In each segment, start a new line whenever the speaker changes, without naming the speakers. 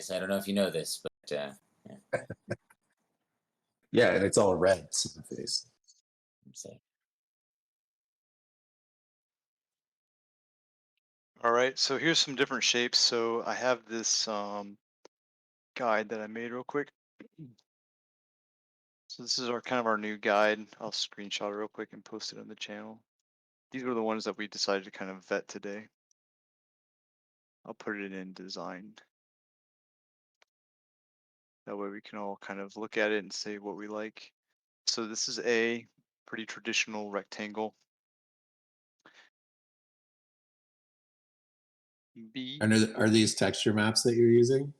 face. I don't know if you know this, but yeah,
Yeah, and it's all red face.
so
All right, so here's some different shapes. So I have this guide that I made real quick. So this is our kind of our new guide. I'll screenshot it real quick and post it on the channel. These were the ones that we decided to kind of vet today. I'll put it in design. That way we can all kind of look at it and say what we like. So this is a pretty traditional rectangle. B.
And are these texture maps that you're using?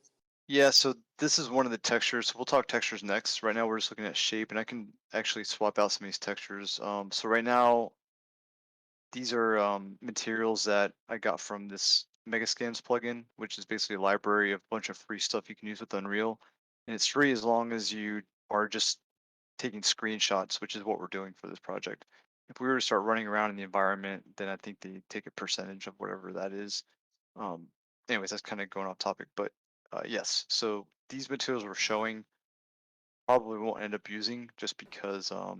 Yeah, so this is one of the textures. So we'll talk textures next. Right now we're just looking at shape, and I can actually swap out some of these textures. So right now these are materials that I got from this Megascans plugin, which is basically a library of a bunch of free stuff you can use with Unreal. And it's free as long as you are just taking screenshots, which is what we're doing for this project. If we were to start running around in the environment, then I think they take a percentage of whatever that is. Um, Anyways, that's kind of going off topic, but yes. So these materials we're showing probably won't end up using just because of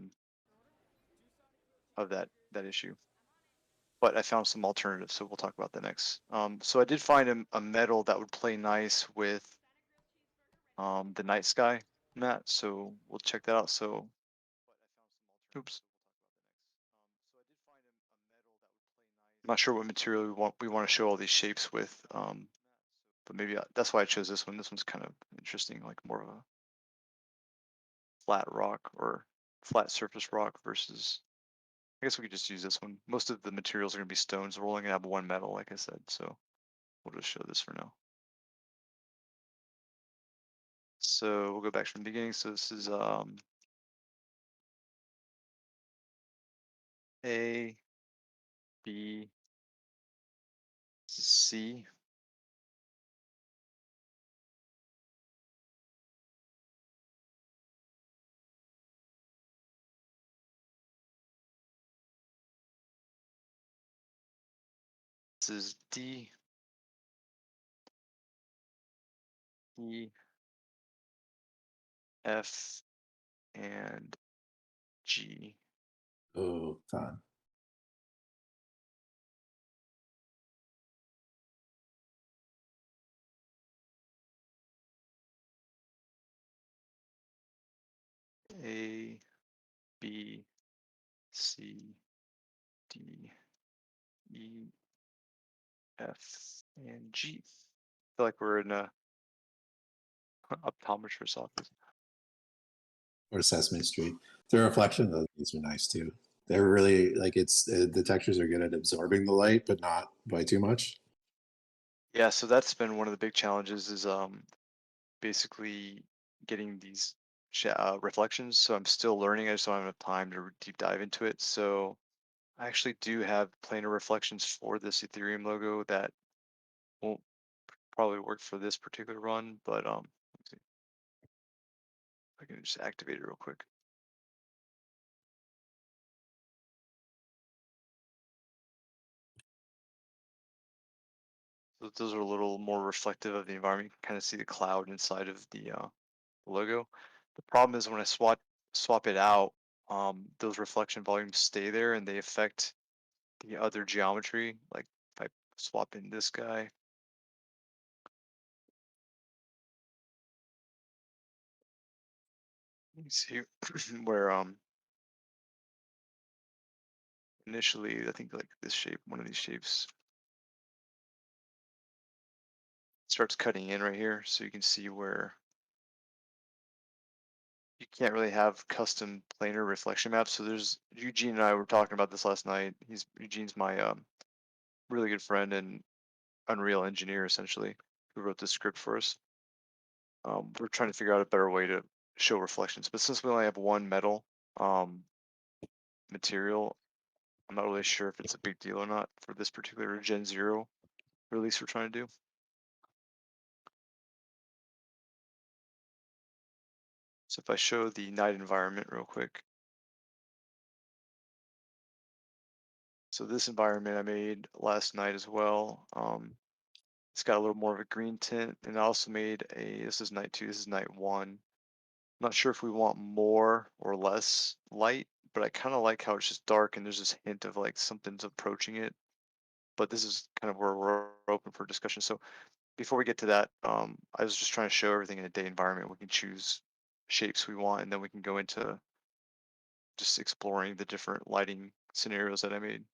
that issue. But I found some alternatives, so we'll talk about that next. So I did find a metal that would play nice with the night sky mat, so we'll check that out. So, oops. I'm not sure what material we want to show all these shapes with, but maybe that's why I chose this one. This one's kind of interesting, like more of a flat rock or flat surface rock versus. I guess we could just use this one. Most of the materials are going to be stones. So we're only going to have one metal, like I said. So we'll just show this for now. So we'll go back from the beginning. So this is A, B, C. This is D, E, F, and G.
Oh, fun.
A, B, C, D, E, F, and G. I feel like we're in a optometrist's office.
Or Sesame Street. The reflection of these are nice too. They're really like the textures are good at absorbing the light, but not by too much.
Yeah, so that's been one of the big challenges is basically getting these reflections. So I'm still learning. I just don't have enough time to deep dive into it. So I actually do have planar reflections for this Ethereum logo that won't probably work for this particular run, but let's see. I can just activate it real quick. So those are a little more reflective of the environment. You can kind of see the cloud inside of the logo. The problem is when I swap it out, those reflection volumes stay there and they affect the other geometry. Like if I swap in this guy, you see where initially I think like this shape, one of these shapes starts cutting in right here, so you can see where you can't really have custom planar reflection maps. So there's Eugene and I were talking about this last night. Eugene's my really good friend and Unreal engineer essentially, who wrote this script for us. We're trying to figure out a better way to show reflections, but since we only have one metal um, material, I'm not really sure if it's a big deal or not for this particular Gen 0 release we're trying to do. So if I show the night environment real quick. So this environment I made last night as well. It's got a little more of a green tint, and I also made this is night 2, this is night 1. I'm not sure if we want more or less light, but I kind of like how it's just dark and there's this hint of like something's approaching it. But this is kind of where we're open for discussion. So before we get to that, I was just trying to show everything in a day environment. We can choose shapes we want, and then we can go into just exploring the different lighting scenarios that I made.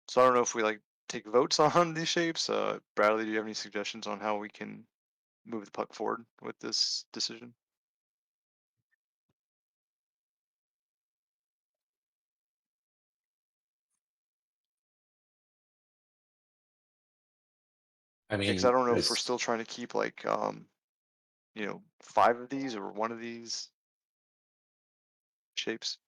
So I don't know if we like take votes on these shapes. Bradley, do you have any suggestions on how we can move the puck forward with this decision?
I
Because I
mean,
don't know if we're
it's
still trying to keep like 5 of these or one of these shapes.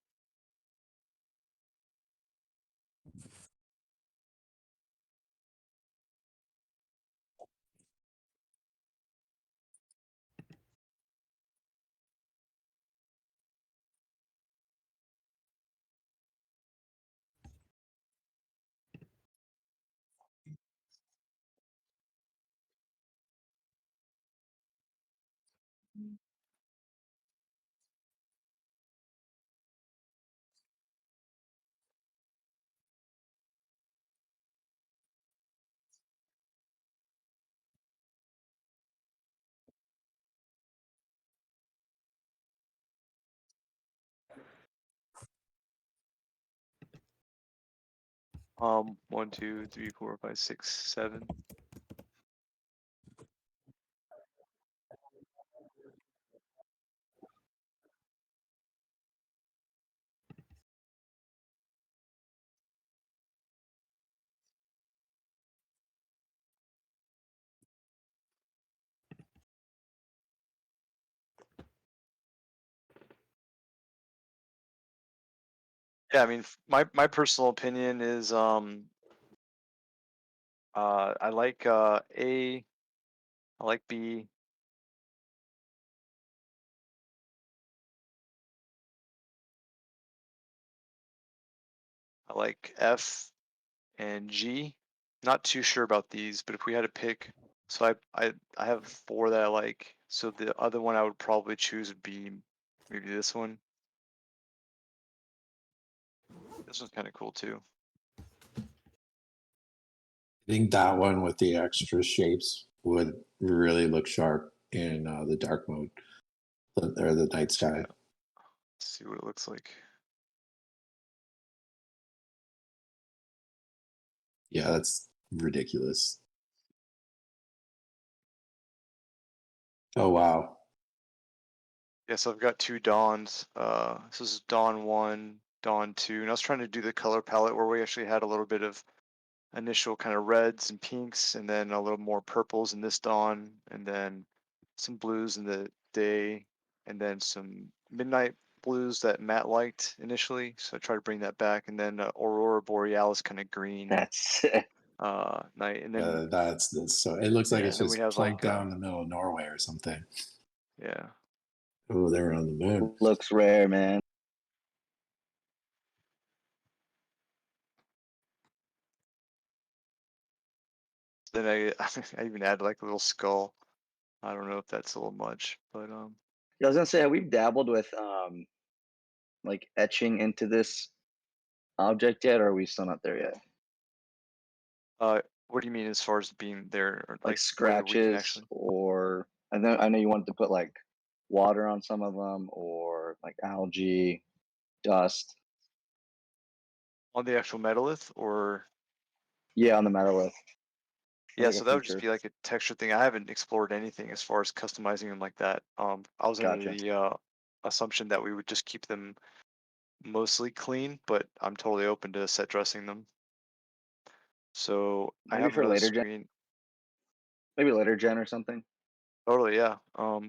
One, two, three, 4, 5, 6, 7. Yeah, I mean, my personal opinion is I like A, I like B. I like F and G. Not too sure about these, but if we had to pick, so I have 4 that I like. So the other one I would probably choose would be maybe this one. This one's kind of cool too.
I think that one with the extra shapes would really look sharp in the dark mode or the night sky.
Let's see what it looks like.
Yeah, that's ridiculous. Oh wow.
Yeah, so I've got 2 dawns. This is dawn 1, dawn 2, and I was trying to do the color palette where we actually had a little bit of initial kind of reds and pinks, and then a little more purples in this dawn, and then some blues in the day, and then some midnight blues that Matt liked initially. So I tried to bring that back, and then Aurora Borealis kind of green
That's sick.
night, and then
That's so. It looks like
yeah,
it's
and then we
just
have
plunked
like
down in the middle of Norway or something.
yeah.
Oh, they're on the moon.
Looks rare, man.
Then I even add like a little skull. I don't know if that's a little much, but
Yeah, I was gonna say, we've dabbled with like etching into this object yet, or are we still not there yet?
what do you mean as far as being there, or
Like
like whether we can
scratches,
actually
or I know you wanted to put like water on some of them, or like algae, dust.
on the actual metalith, or
Yeah, on the metalith.
yeah,
Like a
so that would just
feature.
be like a texture thing. I haven't explored anything as far as customizing them like that. I was under
Gotcha.
the assumption that we would just keep them mostly clean, but I'm totally open to set dressing them. So I
Maybe
have
for
another
later gen.
screen.
Maybe later gen or something.
Totally, yeah.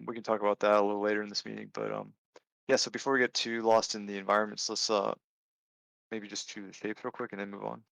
We can talk about that a little later in this meeting, but yeah. So before we get too lost in the environments, let's maybe just choose the shapes real quick and then move on.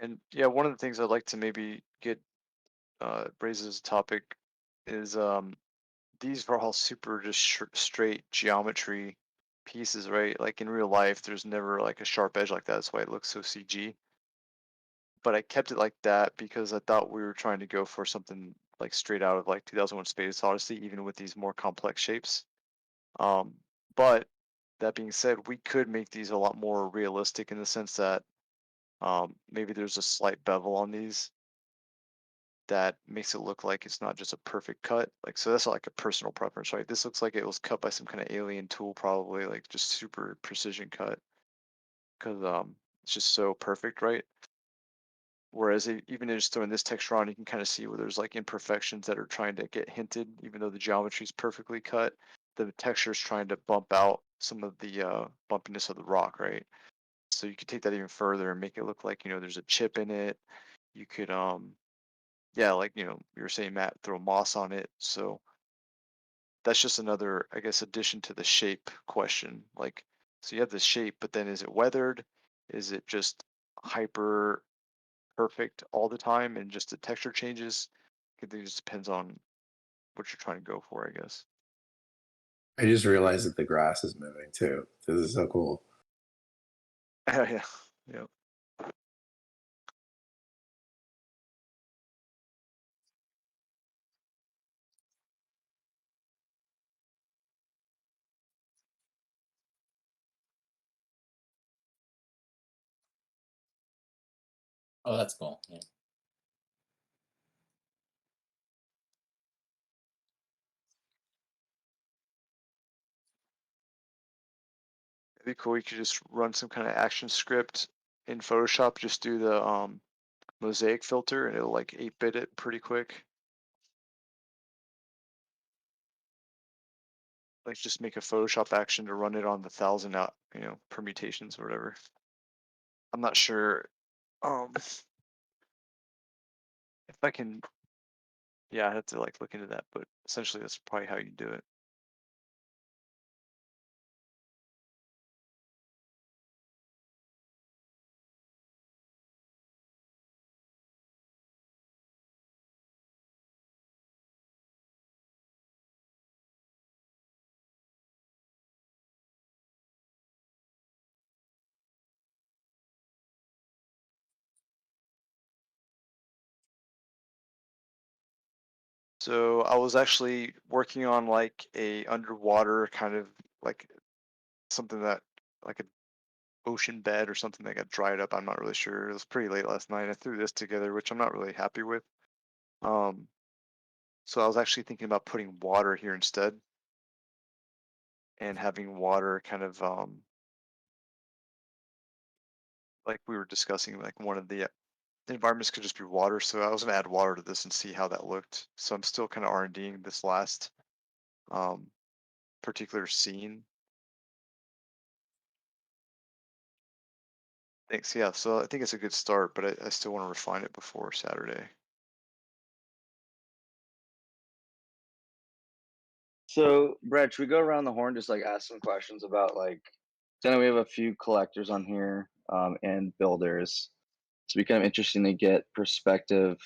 And yeah, one of the things I'd like to maybe get raised as a topic is these are all super just straight geometry pieces, right? Like in real life, there's never like a sharp edge like that. That's why it looks so CG. But I kept it like that because I thought we were trying to go for something like straight out of like 2001 Space Odyssey, even with these more complex shapes. Um, but that being said, we could make these a lot more realistic in the sense that maybe there's a slight bevel on these that makes it look like it's not just a perfect cut. Like, so that's not like a personal preference, right? This looks like it was cut by some kind of alien tool, probably like just super precision cut because it's just so perfect, right? Whereas even just throwing this texture on, you can kind of see where there's like imperfections that are trying to get hinted, even though the geometry is perfectly cut. The texture is trying to bump out some of the bumpiness of the rock, right? So you could take that even further and make it look like, there's a chip in it. You could yeah, like, you were saying, Matt, throw moss on it. So that's just another, I guess, addition to the shape question. Like, so you have the shape, but then is it weathered? Is it just hyper perfect all the time and just the texture changes? I think it just depends on what you're trying to go for, I guess.
I just realized that the grass is moving too. This is so cool.
Yeah, yeah.
Oh, that's cool. Yeah.
It'd be cool. You could just run some kind of action script in Photoshop, just do the mosaic filter, and it'll like 8-bit it pretty quick. Like just make a Photoshop action to run it on the 1,000 out, permutations or whatever. I'm not sure if I can. Yeah, I have to like look into that, but essentially that's probably how you do it. So I was actually working on like a underwater kind of like something that like an ocean bed or something that got dried up. I'm not really sure. It was pretty late last night. I threw this together, which I'm not really happy with. Um, so I was actually thinking about putting water here instead and having water kind of like we were discussing, like one of the environments could just be water. So I was gonna add water to this and see how that looked. So I'm still kind of R&Ding this last um, particular scene. Thanks. Yeah. So I think it's a good start, but I still want to refine it before Saturday.
So, Brett, should we go around the horn, just like ask some questions about like, 'cause I know we have a few collectors on here and builders. It's become interesting to get perspective.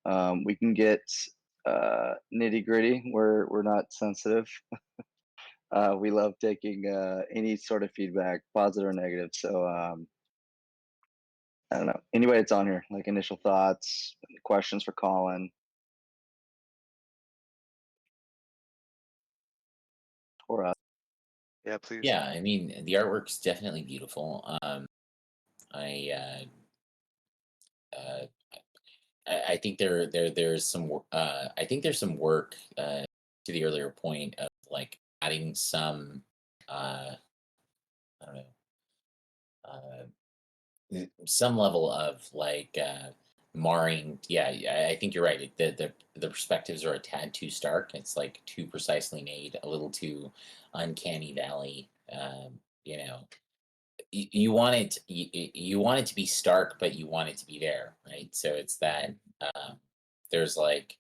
We can get nitty gritty. We're not sensitive. We love taking any sort of feedback, positive or negative. So I don't know. Anyway, it's on here. Like initial thoughts, questions for Colin or us.
Yeah, please.
Yeah, I mean, the artwork's definitely beautiful. I uh, I think there's some I think there's some work to the earlier point of like adding some I don't know some level of like marring. Yeah, I think you're right. The perspectives are a tad too stark. It's like too precisely made, a little too uncanny valley. You know, you want it you want it to be stark, but you want it to be there, right? So it's that there's like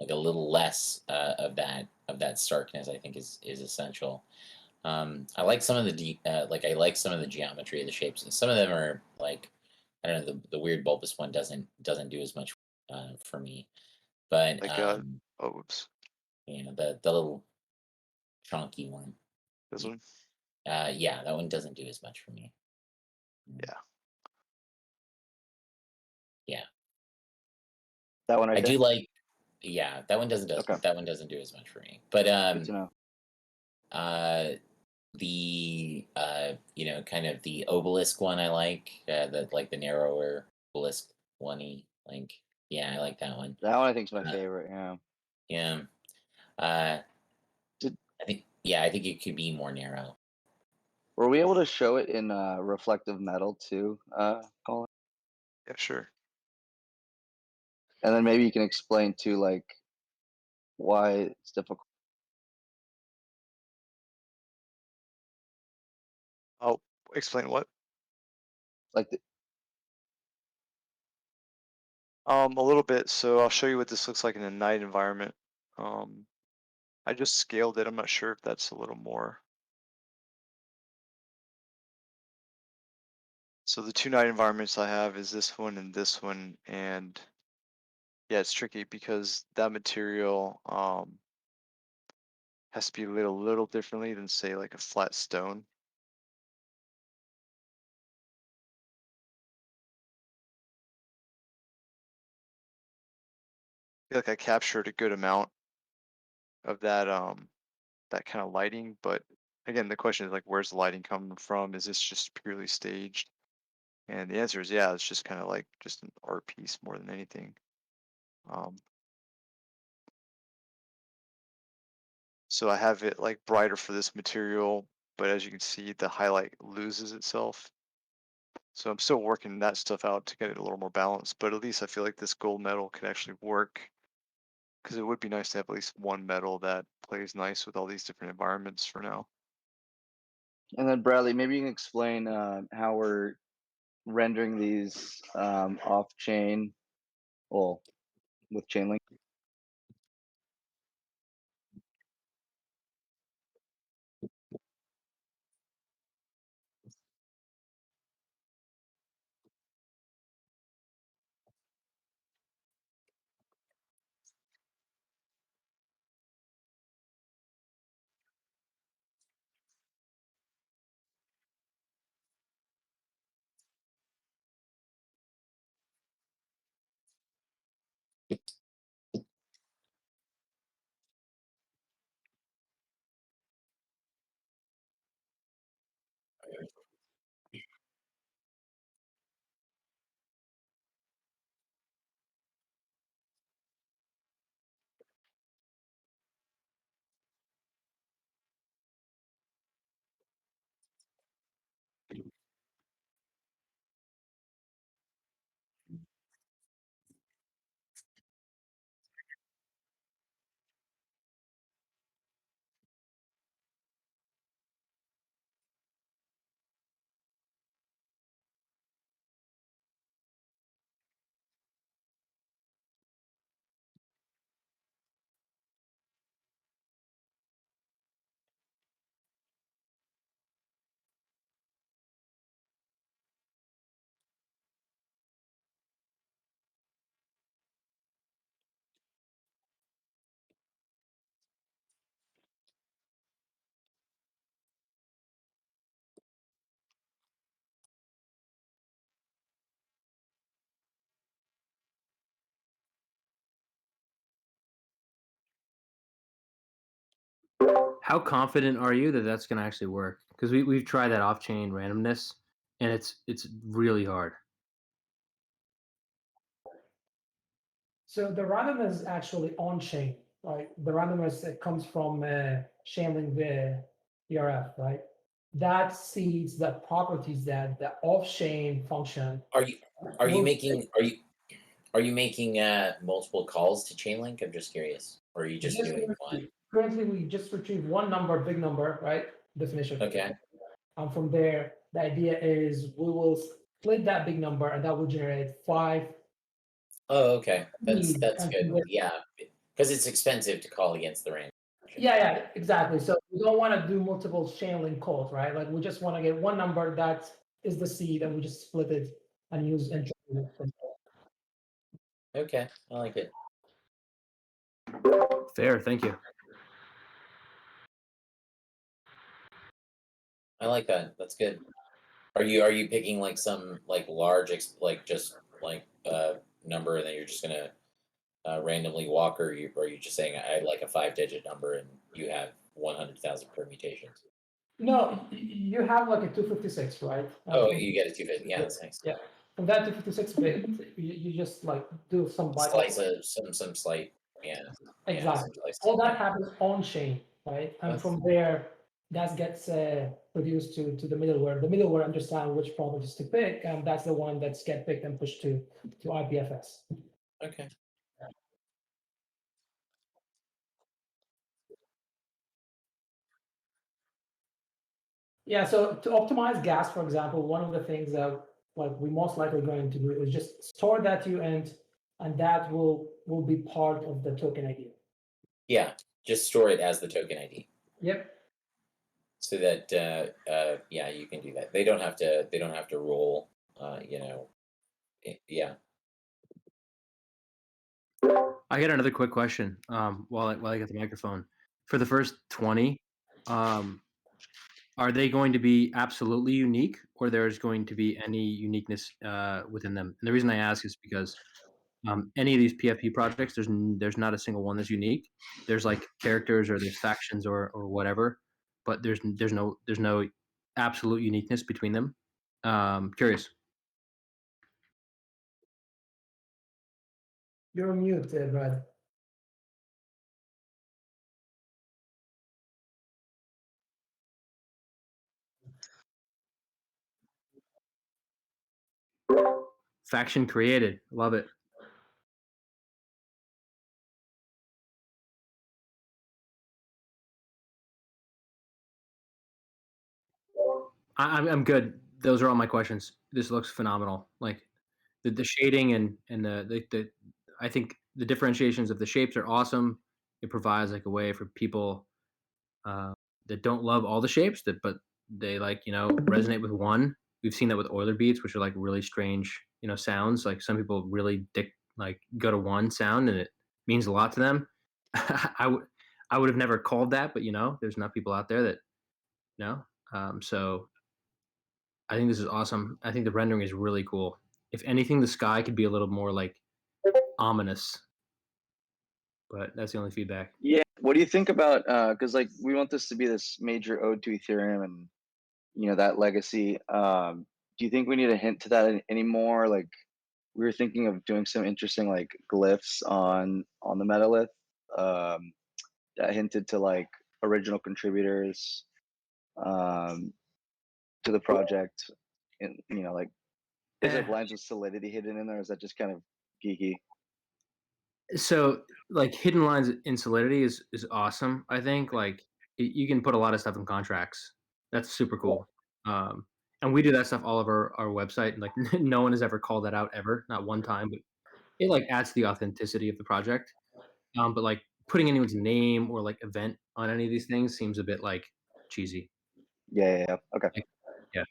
a little less of that starkness. I think is essential. I like some of the like I like some of the geometry of the shapes, and some of them are like I don't know, the weird bulbous one doesn't do as much for me. But
Like oh, oops,
you know, the little chunky one.
this one.
Yeah, that one doesn't do as much for me.
Yeah.
Yeah.
That one right
I
there?
do like, yeah, that one doesn't
Okay.
that one doesn't do as much for me. But
Good to know.
the you know, kind of the obelisk one I like the narrower obelisk one like, yeah, I like that one.
That one I think is my
Uh,
favorite. Yeah.
yeah. Uh
Did
I think it could be more narrow.
Were we able to show it in reflective metal too, Colin?
Yeah, sure.
And then maybe you can explain too, like why it's difficult.
I'll explain what.
Like
A little bit. So I'll show you what this looks like in a night environment. I just scaled it. I'm not sure if that's a little more. So the two night environments I have is this one and this one, and yeah, it's tricky because that material has to be lit a little differently than say like a flat stone. I feel like I captured a good amount of that kind of lighting, but again, the question is like, where's the lighting coming from? Is this just purely staged? And the answer is yeah, it's just kind of like just an art piece more than anything. Um, so I have it like brighter for this material, but as you can see, the highlight loses itself. So I'm still working that stuff out to get it a little more balanced, but at least I feel like this gold metal could actually work because it would be nice to have at least one metal that plays nice with all these different environments for now.
And then Bradley, maybe you can explain how we're rendering these off chain, well, with Chainlink.
How confident are you that that's going to actually work? Because we've tried that off-chain randomness, and it's really hard.
So the randomness is actually on chain, right? The randomness that comes from Chainlink DRF, right? That seeds the properties that the off-chain function.
Are you
will
making multiple calls to Chainlink? I'm just curious. Or are you just doing one?
Currently, we just retrieve one number, big number, right? Definition.
Okay.
From there, the idea is we will split that big number, and that will generate 5.
Oh, okay. That's
seeds, and
good.
from there-
Yeah, because it's expensive to call against the rain.
Yeah, exactly. So we don't want to do multiple Chainlink calls, right? Like we just want to get one number that is the seed, and we just split it and use interpolate from there.
Okay, I like it.
Fair, thank you.
I like that. That's good. Are you picking like some like large like just like number and then you're just gonna randomly walk, or are you just saying I like a 5-digit number and you have 100,000 permutations?
No, you have like a 256, right?
Oh, you get it 250. Yeah,
Yeah,
that's nice.
yeah. From that 256 bit, you just like do some byte.
Slice some slight, yeah, yeah,
Exactly.
some slice.
All that
Yeah.
happens on chain, right? And
That's-
from there, that gets produced to the middleware. The middleware understands which properties to pick, and that's the one that's get picked and pushed to IPFS.
Okay.
Yeah, so to optimize gas, for example, one of the things that like we most likely going to do is just store that UENT, and that will be part of the token ID.
Yeah, just store it as the token ID.
Yep.
So that yeah, you can do that. They don't have to roll, yeah.
I got another quick question. While I get the microphone, for the first 20, are they going to be absolutely unique, or there's going to be any uniqueness within them? And the reason I ask is because any of these PFP projects, there's not a single one that's unique. There's like characters or there's factions or whatever, but there's no absolute uniqueness between them. Curious.
You're on mute, Brad.
Faction created, love it. I'm good. Those are all my questions. This looks phenomenal. Like the shading and the I think the differentiations of the shapes are awesome. It provides like a way for people uh, that don't love all the shapes but they like resonate with one. We've seen that with Euler beats, which are like really strange sounds. Like some people really go to one sound and it means a lot to them. I would have never called that, but there's enough people out there that know. So I think this is awesome. I think the rendering is really cool. If anything, the sky could be a little more like ominous, but that's the only feedback.
Yeah. What do you think about because like we want this to be this major ode to Ethereum and that legacy. Do you think we need a hint to that anymore? Like we were thinking of doing some interesting like glyphs on the Metalith that hinted to like original contributors to the project, and like is there lines of solidity hidden in there? Or is that just kind of geeky?
So like hidden lines in Solidity is awesome. I think like you can put a lot of stuff in contracts. That's super cool. Um, and we do that stuff all over our website. And like no one has ever called that out ever, not one time. But it like adds to the authenticity of the project. But like putting anyone's name or like event on any of these things seems a bit like cheesy.
Yeah. Okay.
Like, yeah.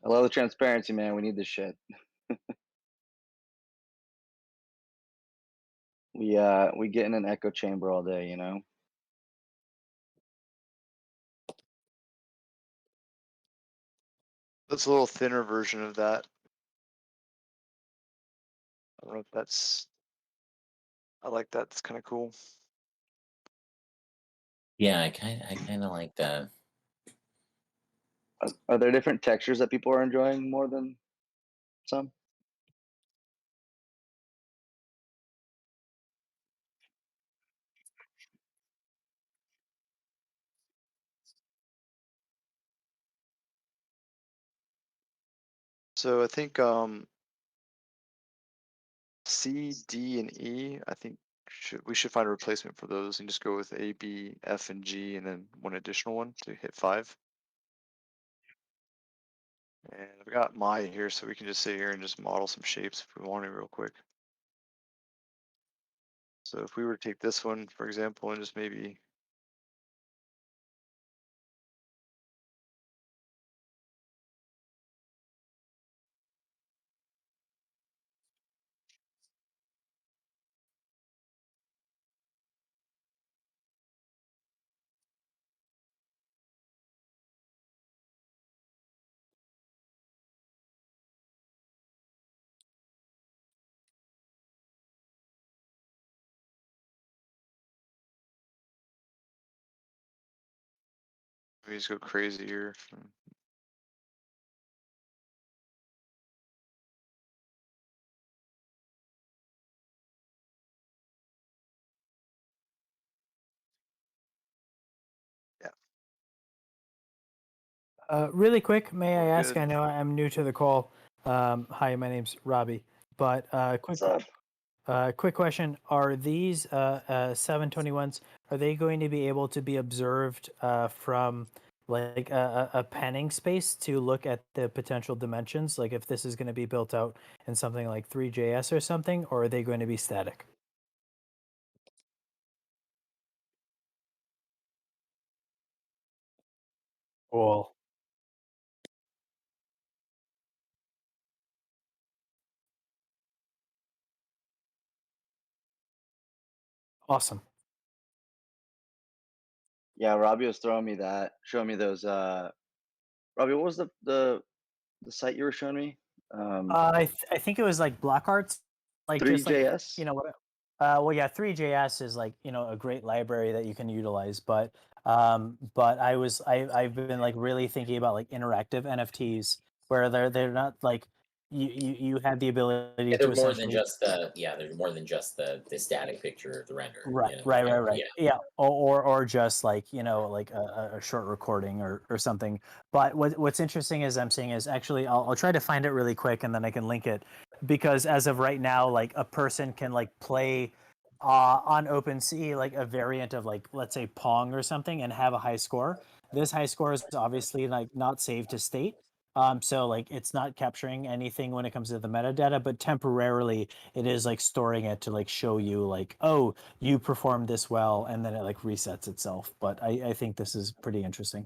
I love the transparency, man. We need this shit. We get in an echo chamber all day.
That's a little thinner version of that. I don't know if that's. I like that. It's kind of cool.
Yeah, I kind of like that.
Are there different textures that people are enjoying more than some?
So I think C, D, and E. I think we should find a replacement for those and just go with A, B, F, and G, and then one additional one to hit 5. And I've got Maya here, so we can just sit here and just model some shapes if we want to real quick. So if we were to take this one, for example, and just maybe We just go crazy here.
Really quick, may I ask?
Good.
I know I'm new to the call. Hi, my name's Robbie. But
What's up?
quick question: are these 721s? Are they going to be able to be observed from like a panning space to look at the potential dimensions? Like if this is going to be built out in something like 3JS or something, or are they going to be static? Cool. Awesome.
Yeah, Robbie was showing me those. Robbie, what was the site you were showing me?
I think it was like Black Arts, like just like
3JS.
what. Well, yeah, 3JS is like a great library that you can utilize, but I've been like really thinking about like interactive NFTs where they're not like you have the ability
Yeah,
to
they're more than
essentially.
just they're more than just the static picture of the render.
Right,
You know,
right, right,
yeah.
right. Yeah, or just like like a short recording or something. But what's interesting is I'm seeing is actually I'll try to find it really quick and then I can link it because as of right now, like a person can like play on OpenSea like a variant of like let's say Pong or something and have a high score. This high score is obviously like not saved to state. So like it's not capturing anything when it comes to the metadata, but temporarily it is like storing it to like show you like, oh, you performed this well, and then it like resets itself. But I think this is pretty interesting.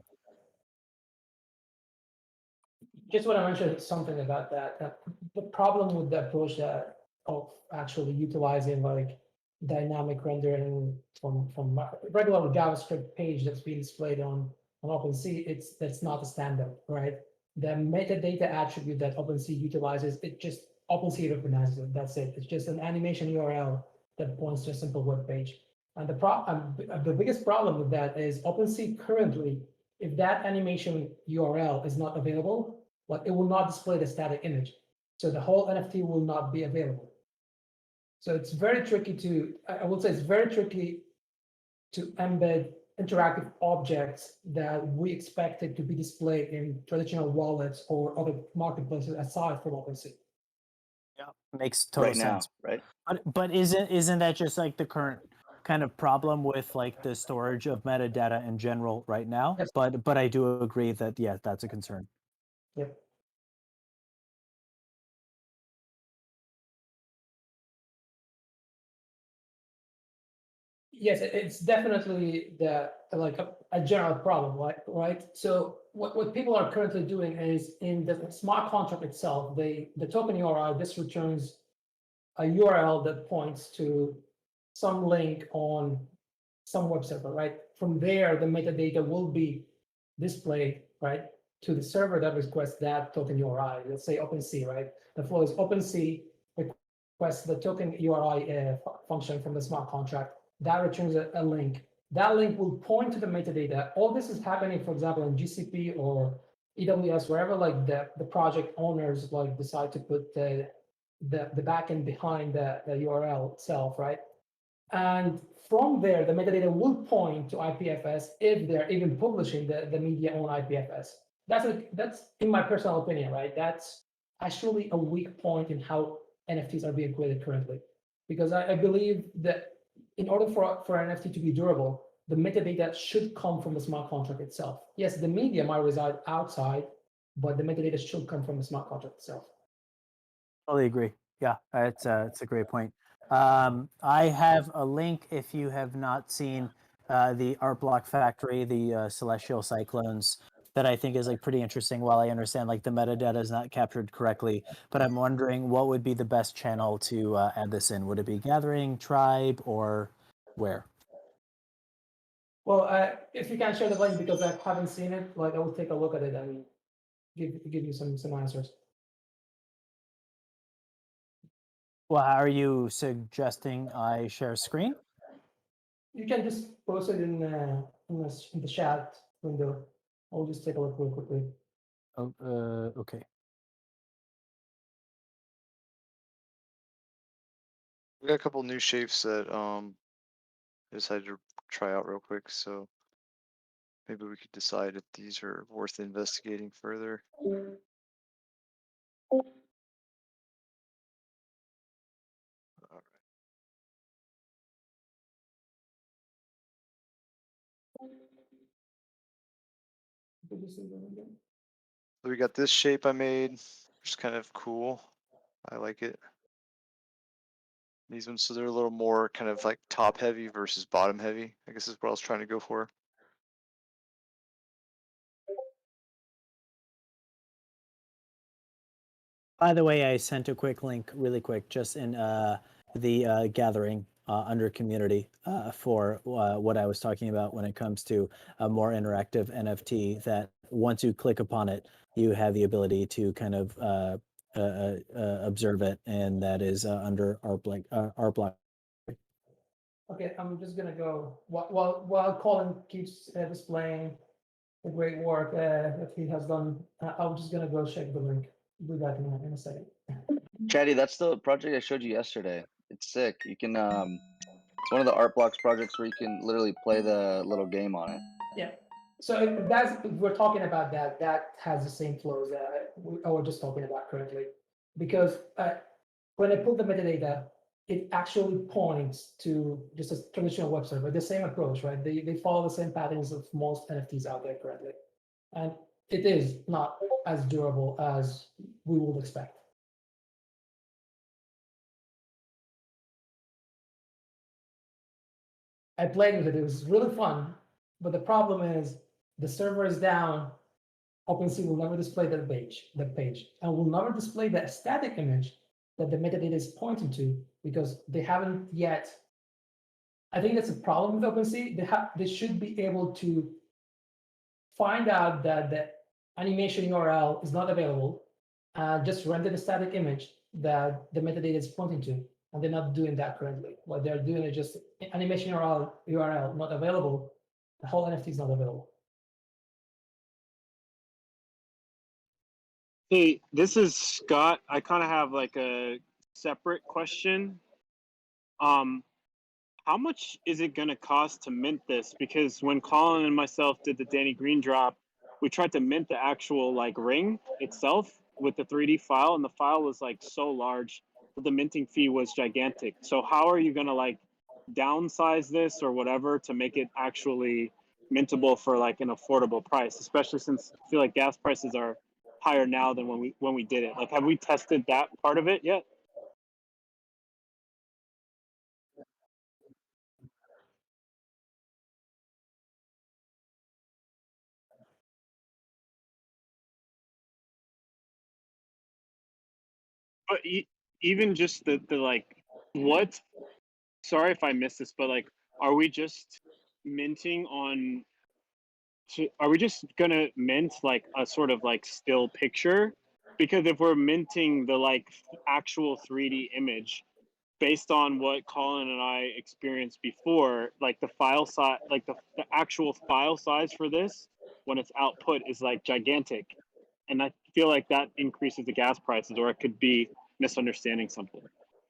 Just want to mention something about that. The problem with the approach of actually utilizing like dynamic rendering from a regular JavaScript page that's being displayed on OpenSea, that's not a standard, right? The metadata attribute that OpenSea utilizes, it just OpenSea recognizes it. That's it. It's just an animation URL that points to a simple web page. And the biggest problem with that is OpenSea currently, if that animation URL is not available, but it will not display the static image. So the whole NFT will not be available. So it's very tricky I would say it's very tricky to embed interactive objects that we expected to be displayed in traditional wallets or other marketplaces aside from OpenSea.
Yeah, makes total
Right now,
sense.
right?
But isn't that just like the current kind of problem with like the storage of metadata in general right now?
Yes.
But I do agree that yeah, that's a concern.
Yep. Yes, it's definitely a general problem, right? So what people are currently doing is in the smart contract itself, the token URI, this returns a URL that points to some link on some web server, right? From there, the metadata will be displayed, right, to the server that requests that token URI. Let's say OpenSea, right? The flow is OpenSea requests the token URI function from the smart contract. That returns a link. That link will point to the metadata. All this is happening, for example, in GCP or AWS, wherever like the project owners like decide to put the backend behind the URL itself, right? And from there, the metadata will point to IPFS if they're even publishing the media on IPFS. That's in my personal opinion, right? That's actually a weak point in how NFTs are being created currently, because I believe that in order for an NFT to be durable, the metadata should come from the smart contract itself. Yes, the media might reside outside, but the metadata should come from the smart contract itself.
Totally agree. Yeah, it's a great point. I have a link if you have not seen the Art Block Factory, the Celestial Cyclones, that I think is like pretty interesting. While I understand like the metadata is not captured correctly, but I'm wondering what would be the best channel to add this in. Would it be Gathering, Tribe, or where?
Well, if you can share the link because I haven't seen it, like I will take a look at it and give you some answers.
Well, are you suggesting I share screen?
You can just post it in the chat window. I'll just take a look real quickly.
Oh, okay.
We got a couple new shapes that I decided to try out real quick, so maybe we could decide if these are worth investigating further. All
Did you see them again?
So we got this shape I made, which is kind of cool. I like it. These ones, so they're a little more kind of like top heavy versus bottom heavy, I guess is what I was trying to go for.
By the way, I sent a quick link, really quick, just in the gathering under community for what I was talking about when it comes to a more interactive NFT. That once you click upon it, you have the ability to kind of observe it, and that is under art block.
Okay, I'm just gonna go while Colin keeps displaying the great work that he has done. I'm just gonna go check the link. Do that in a second.
Chatty, that's the project I showed you yesterday. It's sick. You can it's one of the art blocks projects where you can literally play the little game on it.
Yeah. So if we're talking about that. That has the same flows that I was just talking about currently, because when I put the metadata, it actually points to just a traditional web server, the same approach, right? They follow the same patterns of most NFTs out there currently, and it is not as durable as we would expect. I played with it. It was really fun, but the problem is the server is down. OpenSea will never display that page, and will never display the static image that the metadata is pointing to, because they haven't yet. I think that's a problem with OpenSea. They should be able to find out that the animation URL is not available, just render the static image that the metadata is pointing to, and they're not doing that currently. What they're doing is just animation URL not available. The whole NFT is not available.
Hey, this is Scott. I kind of have like a separate question. How much is it gonna cost to mint this? Because when Colin and myself did the Danny Green drop, we tried to mint the actual like ring itself with the 3D file, and the file was like so large that the minting fee was gigantic. So how are you gonna like downsize this or whatever to make it actually mintable for like an affordable price, especially since I feel like gas prices are higher now than when we did it. Like, have we tested that part of it yet? But even just the like, what? Sorry if I missed this, but like, are we just minting on? Are we just gonna mint like a sort of like still picture? Because if we're minting the like actual 3D image, based on what Colin and I experienced before, like the file size, like the actual file size for this, when it's output, is like gigantic. And I feel like that increases the gas prices, or it could be misunderstanding something.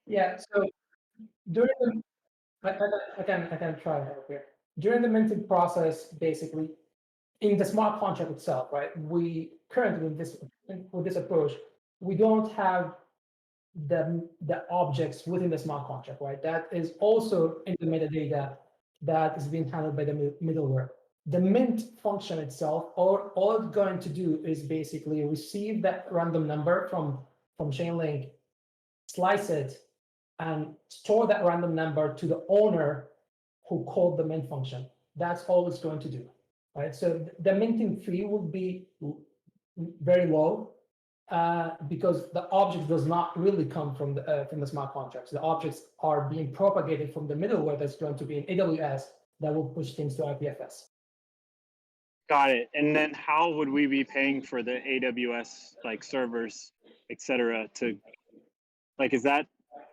Yeah. So during the I can try to help here. During the minting process, basically, in the smart contract itself, right? We currently with this approach, we don't have the objects within the smart contract, right? That is also in the metadata that is being handled by the middleware. The mint function itself, all it's going to do is basically receive that random number from Chainlink, slice it, and store that random number to the owner who called the mint function. That's all it's going to do, right? So the minting fee will be very low, because the object does not really come from the smart contracts. The objects are being propagated from the middleware that's going to be in AWS that will push things to IPFS.
Got it. And then how would we be paying for the AWS like servers, et cetera, to like, is that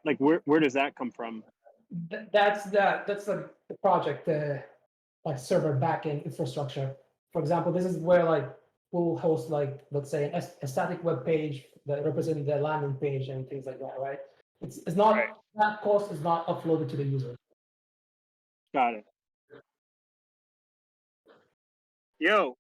like, where does that come from?
That's the project, like server backend infrastructure For example, this is where like we'll host like, let's say, a static web page that represents the landing page and things like that, right? It's not,
Right.
that cost is not uploaded to the user.
Got it. Yo.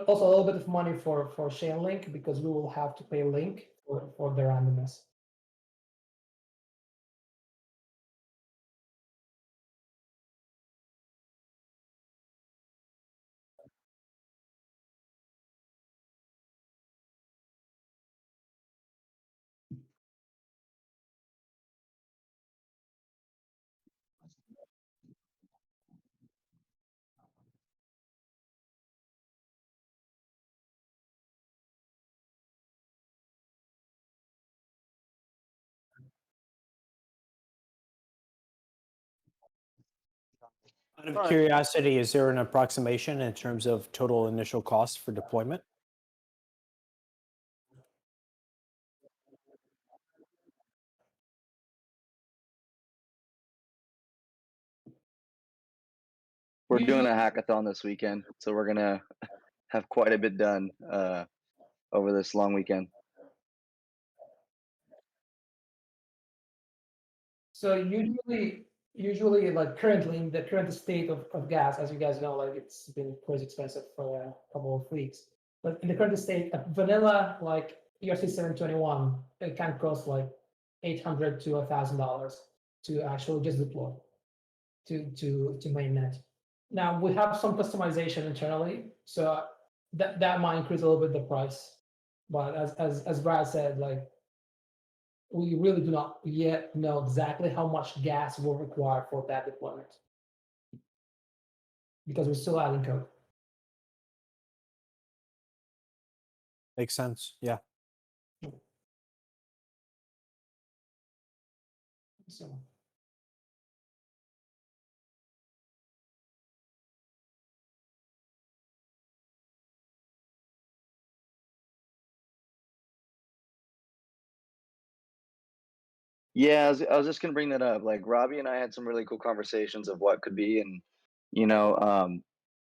Also a little bit of money for Chainlink, because we will have to pay Link for the randomness.
Out of
Alright.
curiosity, is there an approximation in terms of total initial cost for deployment?
We're doing a hackathon this weekend, so we're gonna have quite a bit done over this long weekend.
So usually like currently in the current state of gas, as you guys know, like it's been crazy expensive for a couple of weeks. But in the current state, a vanilla like ERC 721, it can cost like $800 to $1,000 to actually just deploy to mainnet. Now we have some customization internally, so that might increase a little bit the price. But as Brad said, like we really do not yet know exactly how much gas will require for that deployment, because we're still adding code.
Makes sense. Yeah.
So
Yeah, I was just gonna bring that up. Like Robbie and I had some really cool conversations of what could be, and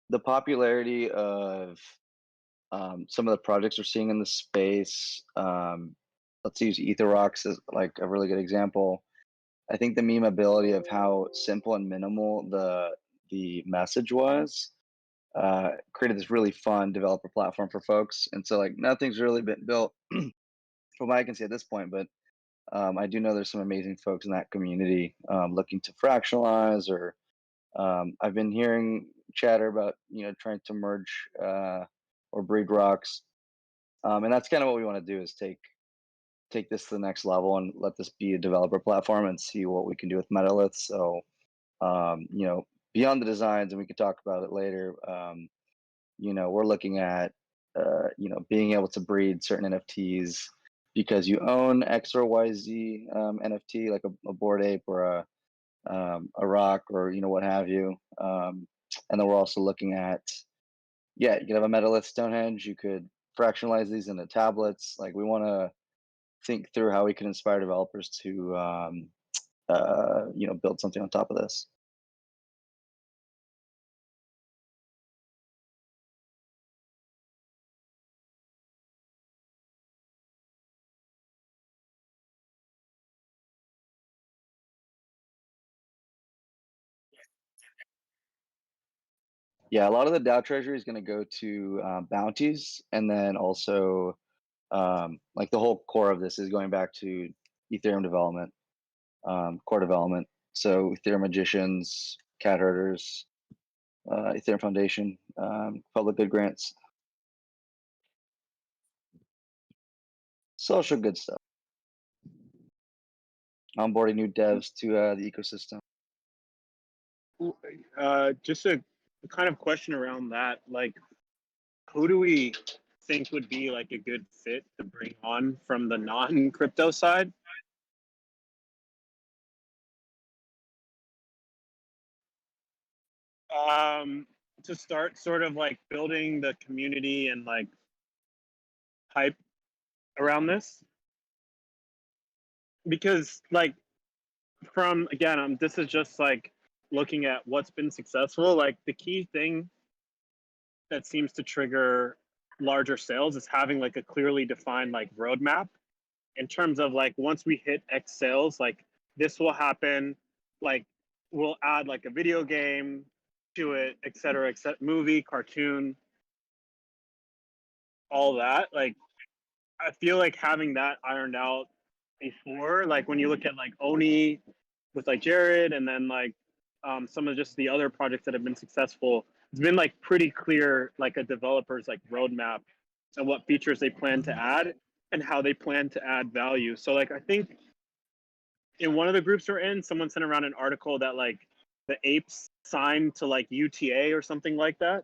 the popularity of some of the projects we're seeing in the space. Let's use EtherRocks as like a really good example. I think the memeability of how simple and minimal the message was created this really fun developer platform for folks. And so like nothing's really been built from what I can see at this point, but I do know there's some amazing folks in that community looking to fractionalize, or I've been hearing chatter about trying to merge or breed rocks, and that's kind of what we want to do, is take this to the next level and let this be a developer platform and see what we can do with Metaliths. So beyond the designs, and we can talk about it later. We're looking at being able to breed certain NFTs because you own X or YZ NFT, like a Bored Ape or a rock, or what have you. And then we're also looking at, yeah, you could have a Metalith Stonehenge. You could fractionalize these into tablets. Like we want to think through how we can inspire developers to build something on top of this. Yeah, a lot of the DAO treasury is going to go to bounties, and then also like the whole core of this is going back to Ethereum development, core development. So Ethereum magicians, cat herders, Ethereum Foundation, public good grants, social good stuff. Onboarding new devs to the ecosystem.
Just a kind of question around that. Like, who do we think would be like a good fit to bring on from the non-crypto side? to start sort of like building the community and like hype around this, because like from again, this is just like looking at what's been successful. Like the key thing that seems to trigger larger sales is having like a clearly defined like roadmap in terms of like once we hit X sales, like this will happen, like we'll add like a video game to it, et cetera, movie, cartoon, all that. Like I feel like having that ironed out before, like when you look at like Oni with like Jared, and then like some of just the other projects that have been successful, it's been like pretty clear, like a developer's like roadmap and what features they plan to add and how they plan to add value. So like I think in one of the groups we're in, someone sent around an article that like the apes signed to like UTA or something like that.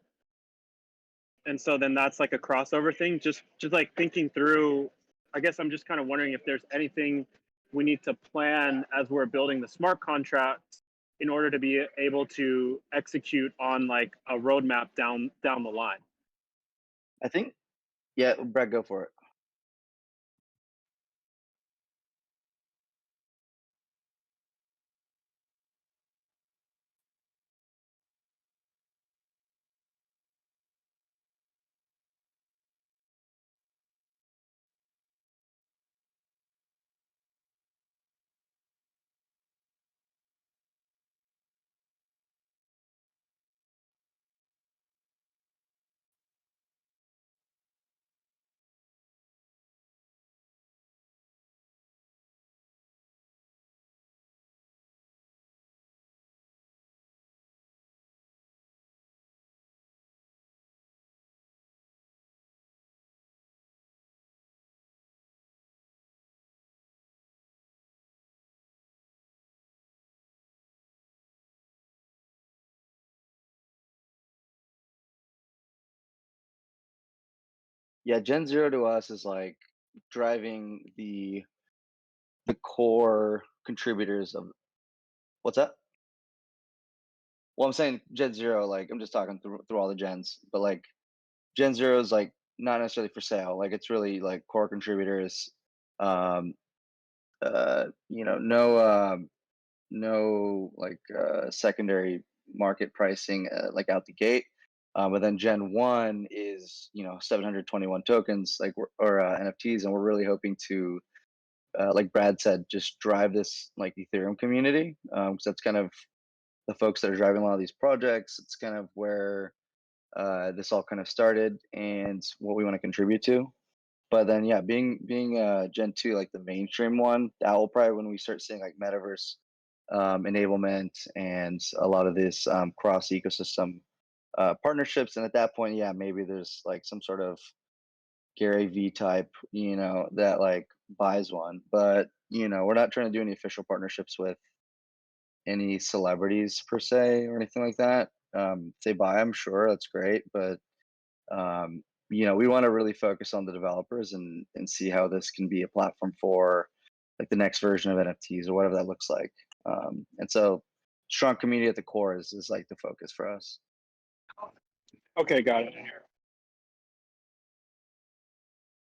And so then that's like a crossover thing. Just like thinking through, I guess I'm just kind of wondering if there's anything we need to plan as we're building the smart contracts in order to be able to execute on like a roadmap down the line.
I think, yeah, Brett, go for it. Yeah, Gen Zero to us is like driving the core contributors of what's that? Well, I'm saying Gen Zero, like I'm just talking through all the gens, but like Gen Zero is like not necessarily for sale. Like it's really like core contributors. Um, you know, no like secondary market pricing like out the gate. But then Gen One is 721 tokens or NFTs, and we're really hoping to like Brad said, just drive this like Ethereum community because that's kind of the folks that are driving a lot of these projects. It's kind of where this all kind of started and what we want to contribute to. But then, yeah, being Gen 2, like the mainstream one, that will probably when we start seeing like metaverse enablement and a lot of this cross ecosystem partnerships. And at that point, yeah, maybe there's like some sort of Gary V type, that like buys one. But, we're not trying to do any official partnerships with any celebrities per se or anything like that. If they buy them, sure, that's great. But we want to really focus on the developers and see how this can be a platform for like the next version of NFTs or whatever that looks like. And so strong community at the core is like the focus for us.
Okay, got it.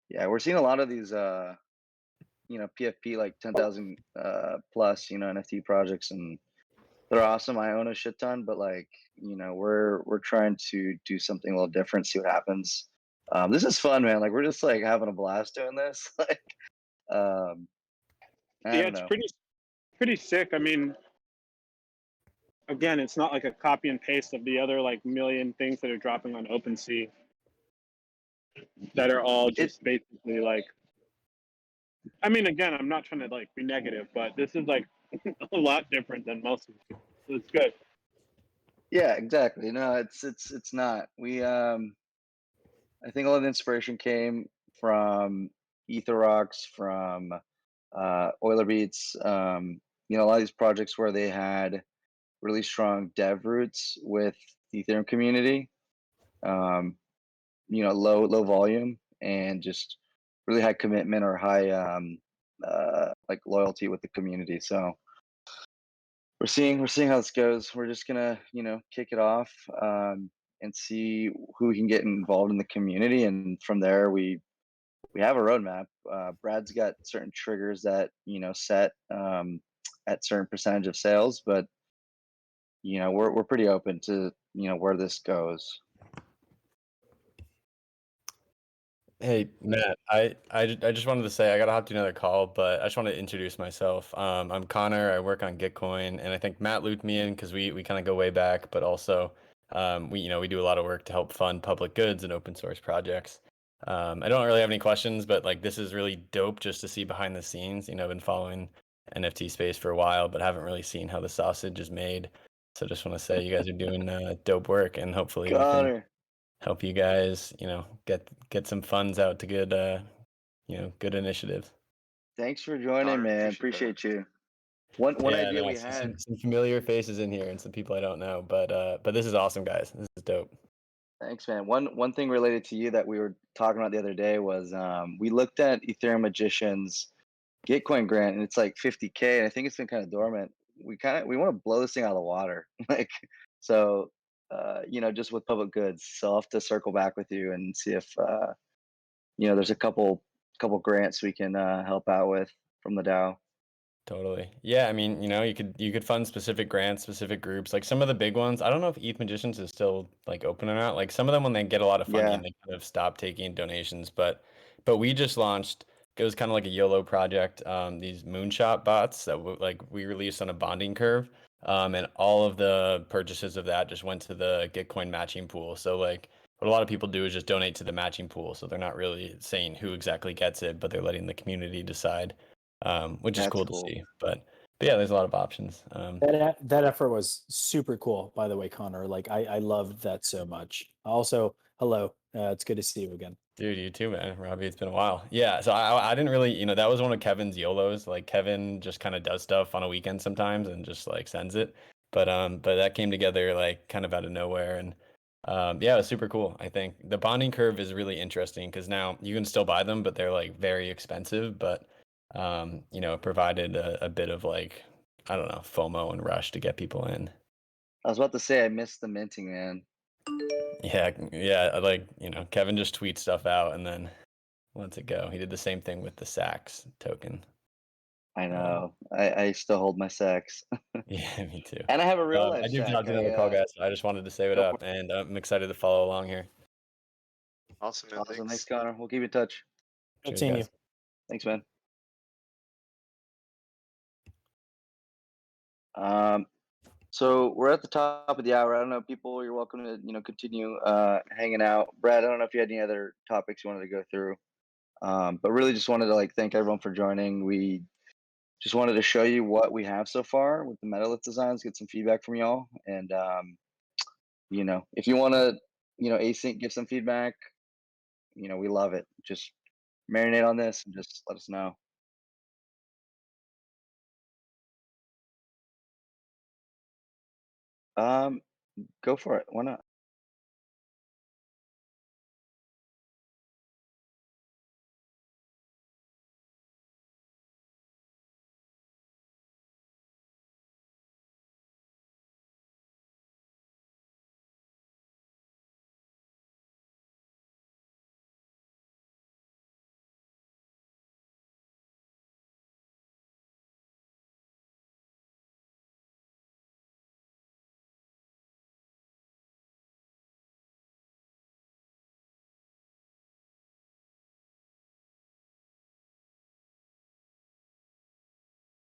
Yeah, we're seeing a lot of these PFP like 10,000 plus NFT projects, and they're awesome. I own a shit ton, but like we're trying to do something a little different, see what happens. This is fun, man. Like we're just like having a blast doing this. Like I
Yeah,
don't
it's
know.
pretty sick. I mean, again, it's not like a copy and paste of the other like million things that are dropping on OpenSea that are all just basically like, I mean, again, I'm not trying to like be negative, but this is like a lot different than most of it. So it's good.
Yeah, exactly. No, it's not. We I think a lot of the inspiration came from Ether Rocks, from Euler Beats. A lot of these projects where they had really strong dev roots with the Ethereum community. Low volume and just really high commitment or high like loyalty with the community. So we're seeing how this goes. We're just gonna kick it off and see who we can get involved in the community, and from there we have a roadmap. Brad's got certain triggers that set at certain percentage of sales, but we're pretty open to where this goes.
Hey Matt, I just wanted to say I gotta hop to another call, but I just want to introduce myself. I'm Connor. I work on Gitcoin, and I think Matt looped me in because we kind of go way back, but also we do a lot of work to help fund public goods and open source projects. I don't really have any questions, but like this is really dope just to see behind the scenes. I've been following NFT space for a while, but haven't really seen how the sausage is made. So just want to say you guys are doing dope work, and hopefully we can
Connor,
help you guys, get some funds out to good, good initiatives.
thanks for joining,
Connor,
man.
appreciate that.
Appreciate you. One
Yeah,
idea
no,
we
some,
had.
some familiar faces in here and some people I don't know, but this is awesome, guys. This is dope.
Thanks, man. One thing related to you that we were talking about the other day was we looked at Ethereum Magician's Gitcoin grant, and it's like 50K, and I think it's been kind of dormant. We want to blow this thing out of the water, like so. Just with public goods. So I'll have to circle back with you and see if there's a couple grants we can help out with from the DAO.
Totally. Yeah, I mean, you could fund specific grants, specific groups. Like some of the big ones, I don't know if ETH Magicians is still like open or not. Like some of them when they get a lot of funding,
Yeah,
they kind of stop taking donations. But we just launched, it was kind of like a YOLO project, these moonshot bots that we released on a bonding curve. And all of the purchases of that just went to the Gitcoin matching pool. So like what a lot of people do is just donate to the matching pool. So they're not really saying who exactly gets it, but they're letting the community decide, which is
that's
cool to
cool.
see. But yeah, there's a lot of options.
That effort was super cool, by the way, Connor. Like I loved that so much. Also, hello. It's good to see you again.
Dude, you too, man. Robbie, it's been a while. Yeah, so I didn't really, that was one of Kevin's YOLOs. Like Kevin just kind of does stuff on a weekend sometimes and just like sends it. But that came together like kind of out of nowhere, and yeah, it was super cool. I think the bonding curve is really interesting because now you can still buy them, but they're like very expensive. But it provided a bit of like, I don't know, FOMO and rush to get people in.
I was about to say I missed the minting, man.
Yeah, like, Kevin just tweets stuff out and then lets it go. He did the same thing with the Saks token.
I know. I still hold my sex,
Yeah, me too.
and I have a real life
I do
sack.
have to another call, guys. So I just wanted to say what
Go
up, and I'm excited to follow along here.
Awesome, man.
Awesome. Thanks,
Thanks.
Connor. We'll keep in touch.
Good
Cheers,
seeing
guys.
you.
Thanks, man. So we're at the top of the hour. I don't know, people. You're welcome to continue hanging out. Brad, I don't know if you had any other topics you wanted to go through, but really just wanted to like thank everyone for joining. We just wanted to show you what we have so far with the Metalith designs, get some feedback from y'all, and if you want to async, give some feedback. We love it. Just marinate on this and just let us know. Go for it. Why not?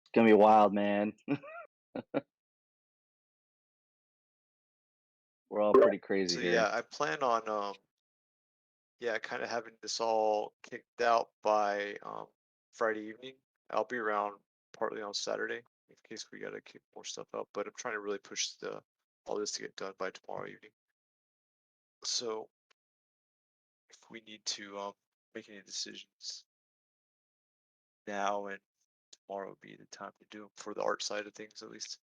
It's gonna be wild, man. We're all pretty crazy
So
here.
yeah, I plan on kind of having this all kicked out by Friday evening. I'll be around partly on Saturday in case we gotta kick more stuff out, but I'm trying to really push all this to get done by tomorrow evening. So if we need to make any decisions now and tomorrow would be the time to do 'em for the art side of things at least.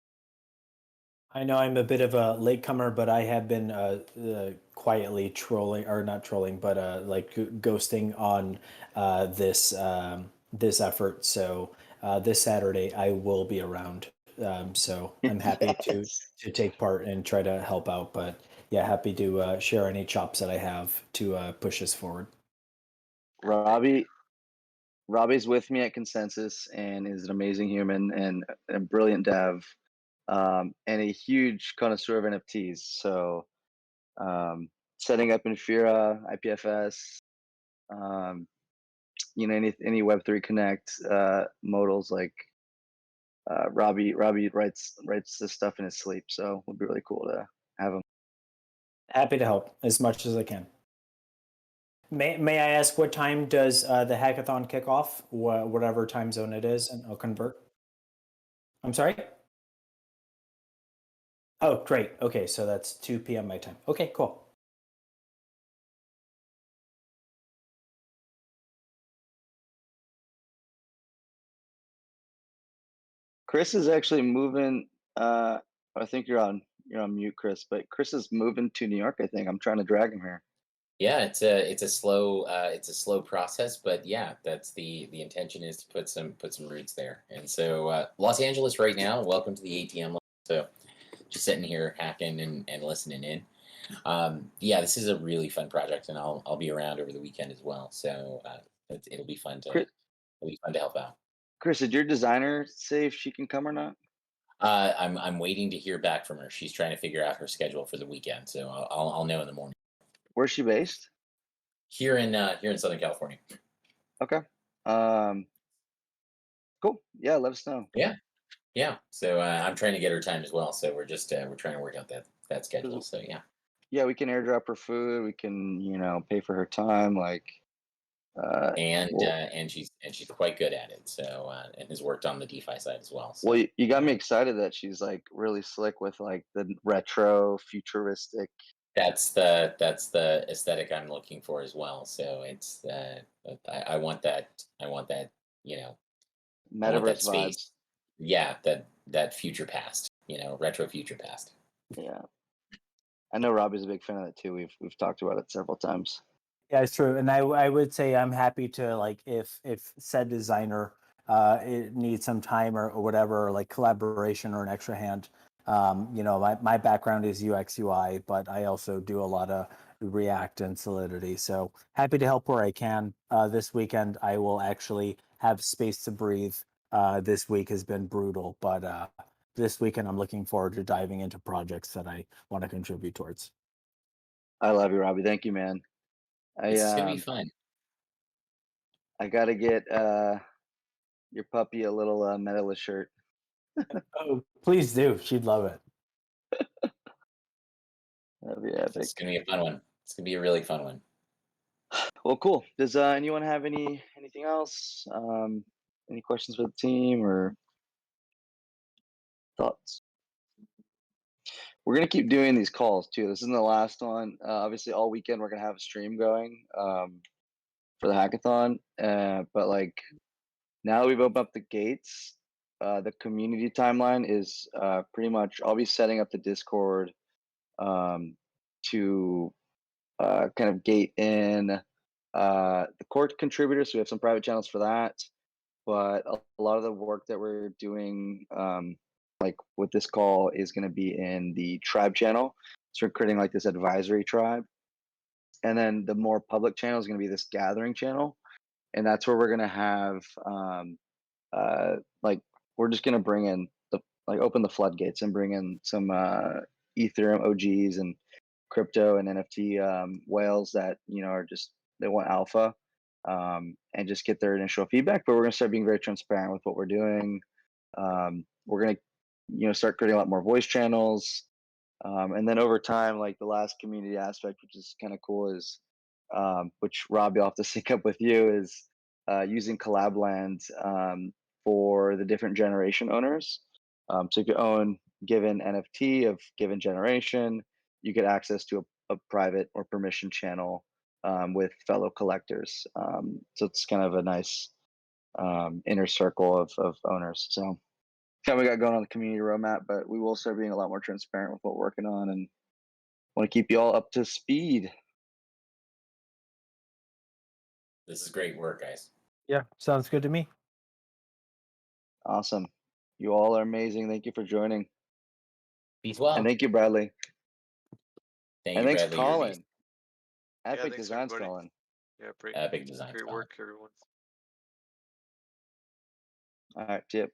I know I'm a bit of a latecomer, but I have been quietly trolling, or not trolling, but like ghosting on this effort. So this Saturday I will be around So I'm happy
Yes.
to take part and try to help out. But yeah, happy to share any chops that I have to push us forward.
Robbie's with me at Consensus and is an amazing human and a brilliant dev, and a huge connoisseur of NFTs. So setting up Infura, IPFS, any Web3 Connect modals, like Robbie writes this stuff in his sleep. So it would be really cool to have him.
Happy to help as much as I can. May I ask what time does the hackathon kick off? Whatever time zone it is, and I'll convert. I'm sorry? Oh, great. Okay, so that's 2 p.m. my time. Okay, cool.
Chris is actually moving. I think you're on mute, Chris. But Chris is moving to New York. I think I'm trying to drag him here.
Yeah, it's a slow process, but yeah, that's the intention is to put some roots there. And so Los Angeles right now, welcome to the ATM. So just sitting here hacking and listening in. Yeah, this is a really fun project, and I'll be around over the weekend as well. So it'll be fun to
Chris,
help out.
Chris, did your designer say if she can come or not?
I'm waiting to hear back from her. She's trying to figure out her schedule for the weekend, so I'll know in the morning.
Where's she based?
Here in Southern California.
Okay. Cool. Yeah, let us know.
Yeah. So I'm trying to get her time as well. So we're just we're trying to work out that schedule. So yeah.
Yeah, we can airdrop her food. We can, pay for her time. Like, well,
And she's quite good at it. So and has worked on the DeFi side as well. So.
well, you got me excited that she's like really slick with like the retro, futuristic.
That's the aesthetic I'm looking for as well. So it's I want that you know I want that
Metaverse
space.
vibes.
Yeah, that future past. Retro future past.
Yeah, I know Robbie's a big fan of that too. We've talked about it several times.
Yeah, it's true. And I would say I'm happy to, like, if said designer it needs some time or whatever, or like collaboration or an extra hand. My background is UX UI, but I also do a lot of React and Solidity. So happy to help where I can. This weekend I will actually have space to breathe. This week has been brutal, but this weekend I'm looking forward to diving into projects that I want to contribute towards.
I love you, Robbie. Thank you, man.
It's gonna be fun.
I gotta get your puppy a little Metaliths shirt.
Oh, please do. She'd love it.
That'd be epic.
It's gonna be a fun one. It's gonna be a really fun one.
Well, cool. Does anyone have anything else? Any questions for the team or thoughts? We're gonna keep doing these calls too. This isn't the last one. Obviously, all weekend we're gonna have a stream going for the hackathon. But like now that we've opened up the gates, the community timeline is pretty much. I'll be setting up the Discord to kind of gate in the core contributors. So we have some private channels for that. But a lot of the work that we're doing, like with this call, is going to be in the tribe channel. So we're creating like this advisory tribe. And then the more public channel is going to be this gathering channel. And that's where we're going to have, like, we're just going to bring in open the floodgates and bring in some Ethereum OGs and crypto and NFT whales that are just they want alpha, and just get their initial feedback. But we're gonna start being very transparent with what we're doing. We're gonna start creating a lot more voice channels, and then over time, like the last community aspect, which is kind of cool, is which Rob, you'll have to sync up with you, is using Collabland for the different generation owners. So if you own given NFT of given generation, you get access to a private or permission channel with fellow collectors. So it's kind of a nice inner circle of owners. So kind of we got going on the community roadmap, but we will start being a lot more transparent with what we're working on and want to keep you all up to speed.
This is great work, guys.
Yeah, sounds good to me.
Awesome. You all are amazing. Thank you for joining.
Peace well.
And thank you, Bradley.
Thank
And
you,
thanks,
Bradley. You're
Colin.
beast.
Epic
thanks,
designs,
everybody.
Colin.
Yeah, great,
Epic design.
great work, everyone.
All right, tip.